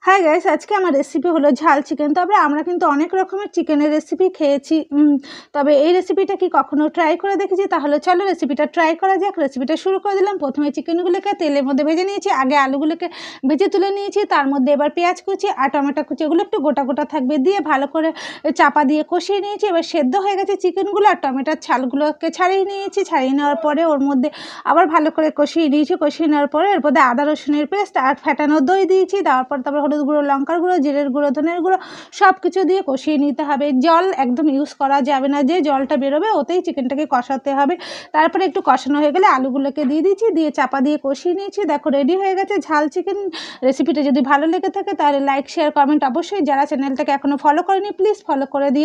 Hi guys, আজকে আমার recipe হলো ঝাল চিকেন। তবে আমরা কিন্তু অনেক রকমের চিকেনের রেসিপি খেয়েছি, তবে এই রেসিপিটা কি কখনো ট্রাই করে দেখেছি? তাহলে চলো রেসিপিটা ট্রাই করা যাক। রেসিপিটা শুরু করে দিলাম। প্রথমে চিকেনগুলোকে তেলের মধ্যে ভেজে নিয়েছি, আগে আলুগুলোকে ভেজে তুলে নিয়েছি, তার মধ্যে এবার পেঁয়াজ কুচি আর টমেটো কুচি, এগুলো একটু গোটা গোটা থাকবে, দিয়ে ভালো করে চাপা দিয়ে কষিয়ে নিয়েছি। এবার সেদ্ধ হয়ে গেছে চিকেনগুলো, আর টমেটোর ছালগুলোকে ছাড়িয়ে নিয়েছি। ছাড়িয়ে নেওয়ার পরে ওর মধ্যে আবার ভালো করে কষিয়ে নিয়েছি। কষিয়ে নেওয়ার পরে এর মধ্যে আদা রসুনের পেস্ট আর ফেটানো দই দিয়েছি। দেওয়ার পর তারপর হলুদ গুঁড়ো, লঙ্কার গুঁড়ো, জিরের গুঁড়ো, ধনের গুঁড়ো সব কিছু দিয়ে কষিয়ে নিতে হবে। জল একদম ইউজ করা যাবে না, যে জলটা বেরোবে ওতেই চিকেনটাকে কষাতে হবে। তারপরে একটু কষানো হয়ে গেলে আলুগুলোকে দিয়ে দিয়েছি, দিয়ে চাপা দিয়ে কষিয়ে নিয়েছি। দেখো রেডি হয়ে গেছে ঝাল চিকেন। রেসিপিটা যদি ভালো লেগে থাকে তাহলে লাইক, শেয়ার, কমেন্ট অবশ্যই। যারা চ্যানেলটাকে এখনও ফলো করেনি প্লিজ ফলো করে দিও।